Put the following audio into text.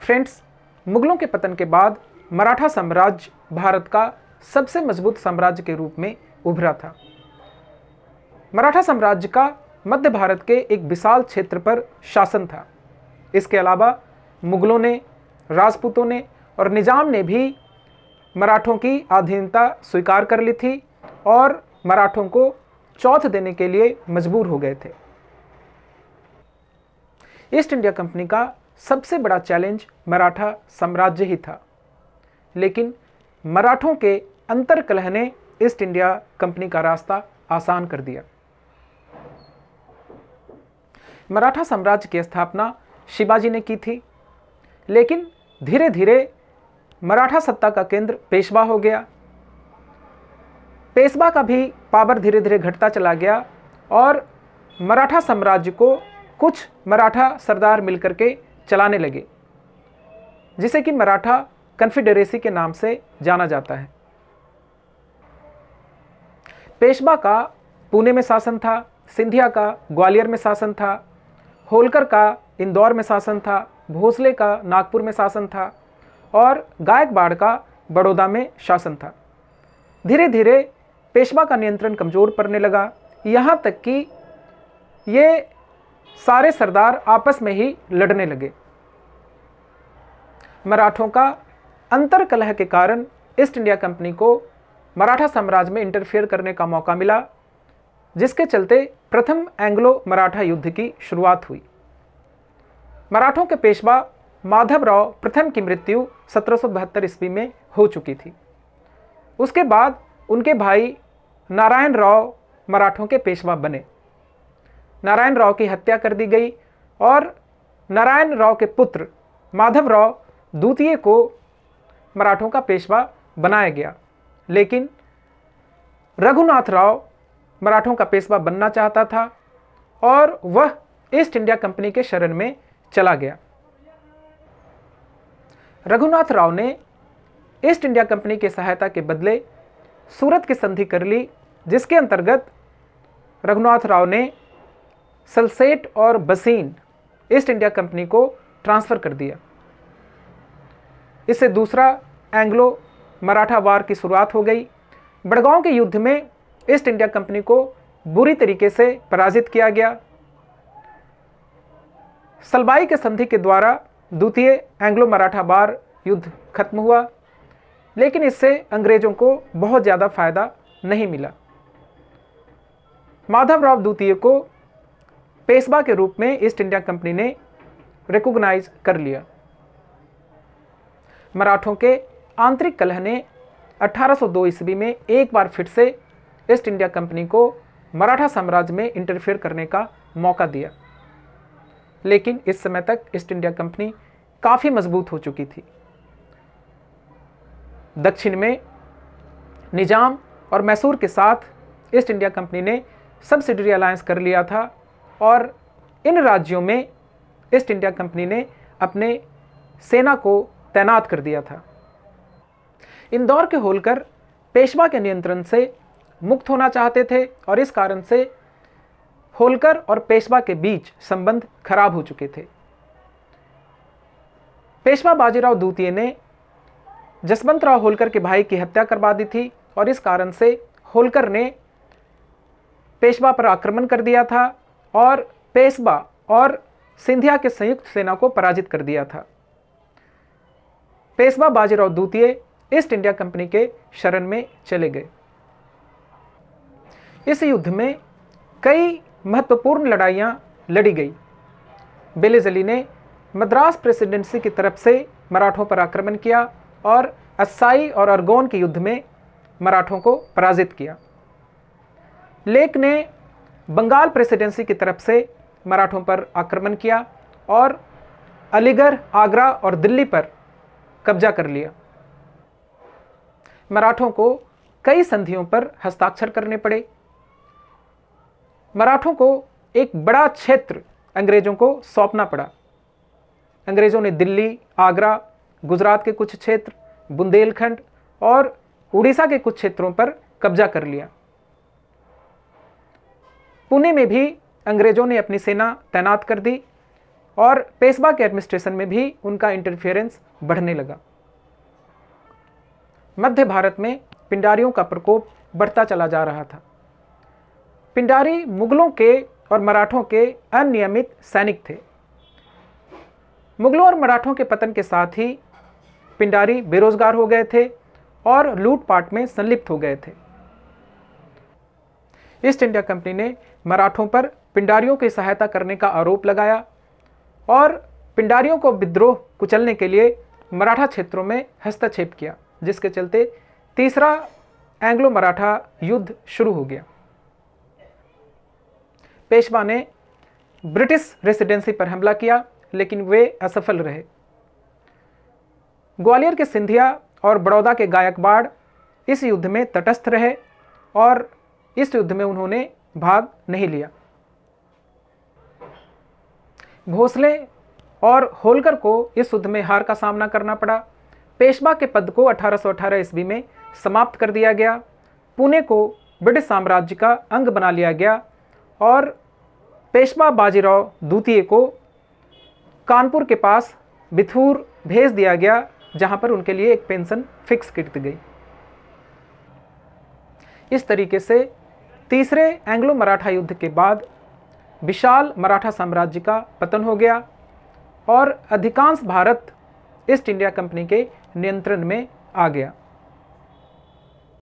Friends, मुगलों के पतन के बाद मराठा साम्राज्य भारत का सबसे मजबूत साम्राज्य के रूप में उभरा था। मराठा साम्राज्य का मध्य भारत के एक विशाल क्षेत्र पर शासन था। इसके अलावा मुगलों ने, राजपूतों ने और निजाम ने भी मराठों की अधीनता स्वीकार कर ली थी और मराठों को चौथ देने के लिए मजबूर हो गए थे। ईस्ट इंडिया कंपनी का सबसे बड़ा चैलेंज मराठा साम्राज्य ही था, लेकिन मराठों के अंतर्कलह ने ईस्ट इंडिया कंपनी का रास्ता आसान कर दिया। मराठा साम्राज्य की स्थापना शिवाजी ने की थी, लेकिन धीरे धीरे मराठा सत्ता का केंद्र पेशवा हो गया। पेशवा का भी पावर धीरे धीरे घटता चला गया और मराठा साम्राज्य को कुछ मराठा सरदार मिलकर के चलाने लगे, जिसे कि मराठा कन्फेडरेसी के नाम से जाना जाता है। पेशवा का पुणे में शासन था, सिंधिया का ग्वालियर में शासन था, होलकर का इंदौर में शासन था, भोसले का नागपुर में शासन था और गायकवाड़ का बड़ौदा में शासन था। धीरे धीरे पेशवा का नियंत्रण कमजोर पड़ने लगा, यहाँ तक कि ये सारे सरदार आपस में ही लड़ने लगे। मराठों का अंतर्कलह के कारण ईस्ट इंडिया कंपनी को मराठा साम्राज्य में इंटरफेयर करने का मौका मिला, जिसके चलते प्रथम एंग्लो मराठा युद्ध की शुरुआत हुई। मराठों के पेशवा माधवराव प्रथम की मृत्यु 1772 ईस्वी में हो चुकी थी। उसके बाद उनके भाई नारायण राव मराठों के पेशवा बने। नारायण राव की हत्या कर दी गई और नारायण राव के पुत्र माधवराव द्वितीय को मराठों का पेशवा बनाया गया, लेकिन रघुनाथ राव मराठों का पेशवा बनना चाहता था और वह ईस्ट इंडिया कंपनी के शरण में चला गया। रघुनाथ राव ने ईस्ट इंडिया कंपनी की सहायता के बदले सूरत की संधि कर ली, जिसके अंतर्गत रघुनाथ राव ने सल्सेट और बसीन ईस्ट इंडिया कंपनी को ट्रांसफ़र कर दिया। इससे दूसरा एंग्लो मराठा वार की शुरुआत हो गई। बड़गांव के युद्ध में ईस्ट इंडिया कंपनी को बुरी तरीके से पराजित किया गया। सलबाई के संधि के द्वारा द्वितीय एंग्लो मराठा वार युद्ध खत्म हुआ, लेकिन इससे अंग्रेजों को बहुत ज़्यादा फायदा नहीं मिला। माधवराव द्वितीय को पेशवा के रूप में ईस्ट इंडिया कंपनी ने रिकॉग्नाइज कर लिया। मराठों के आंतरिक कलह ने 1802 ईस्वी में एक बार फिर से ईस्ट इंडिया कंपनी को मराठा साम्राज्य में इंटरफेयर करने का मौका दिया, लेकिन इस समय तक ईस्ट इंडिया कंपनी काफ़ी मजबूत हो चुकी थी। दक्षिण में निजाम और मैसूर के साथ ईस्ट इंडिया कंपनी ने सब्सिडरी अलायंस कर लिया था और इन राज्यों में ईस्ट इंडिया कंपनी ने अपने सेना को तैनात कर दिया था। इंदौर के होलकर पेशवा के नियंत्रण से मुक्त होना चाहते थे और इस कारण से होलकर और पेशवा के बीच संबंध खराब हो चुके थे। पेशवा बाजीराव द्वितीय ने जसवंतराव होलकर के भाई की हत्या करवा दी थी और इस कारण से होलकर ने पेशवा पर आक्रमण कर दिया था और पेशवा और सिंधिया के संयुक्त सेना को पराजित कर दिया था। पेशवा बाजीराव द्वितीय ईस्ट इंडिया कंपनी के शरण में चले गए। इस युद्ध में कई महत्वपूर्ण लड़ाइयां लड़ी गई। बेलेजली ने मद्रास प्रेसिडेंसी की तरफ से मराठों पर आक्रमण किया और अस्साई और अरगोन के युद्ध में मराठों को पराजित किया। लेक ने बंगाल प्रेसिडेंसी की तरफ से मराठों पर आक्रमण किया और अलीगढ़, आगरा और दिल्ली पर कब्जा कर लिया। मराठों को कई संधियों पर हस्ताक्षर करने पड़े। मराठों को एक बड़ा क्षेत्र अंग्रेजों को सौंपना पड़ा। अंग्रेजों ने दिल्ली, आगरा, गुजरात के कुछ क्षेत्र, बुंदेलखंड और उड़ीसा के कुछ क्षेत्रों पर कब्जा कर लिया। पुणे में भी अंग्रेजों ने अपनी सेना तैनात कर दी और पेशवा के एडमिनिस्ट्रेशन में भी उनका इंटरफेरेंस बढ़ने लगा। मध्य भारत में पिंडारियों का प्रकोप बढ़ता चला जा रहा था। पिंडारी मुगलों के और मराठों के अनियमित सैनिक थे। मुगलों और मराठों के पतन के साथ ही पिंडारी बेरोजगार हो गए थे और लूटपाट में संलिप्त हो गए थे। ईस्ट इंडिया कंपनी ने मराठों पर पिंडारियों की सहायता करने का आरोप लगाया और पिंडारियों को विद्रोह कुचलने के लिए मराठा क्षेत्रों में हस्तक्षेप किया, जिसके चलते तीसरा एंग्लो मराठा युद्ध शुरू हो गया। पेशवा ने ब्रिटिश रेसिडेंसी पर हमला किया, लेकिन वे असफल रहे। ग्वालियर के सिंधिया और बड़ौदा के गायकवाड़ इस युद्ध में तटस्थ रहे और इस युद्ध में उन्होंने भाग नहीं लिया। भोसले और होलकर को इस युद्ध में हार का सामना करना पड़ा। पेशवा के पद को 1818 ईस्वी में समाप्त कर दिया गया। पुणे को ब्रिटिश साम्राज्य का अंग बना लिया गया और पेशवा बाजीराव द्वितीय को कानपुर के पास बिथूर भेज दिया गया, जहां पर उनके लिए एक पेंशन फिक्स कर दी गई। इस तरीके से तीसरे एंग्लो मराठा युद्ध के बाद विशाल मराठा साम्राज्य का पतन हो गया और अधिकांश भारत ईस्ट इंडिया कंपनी के नियंत्रण में आ गया।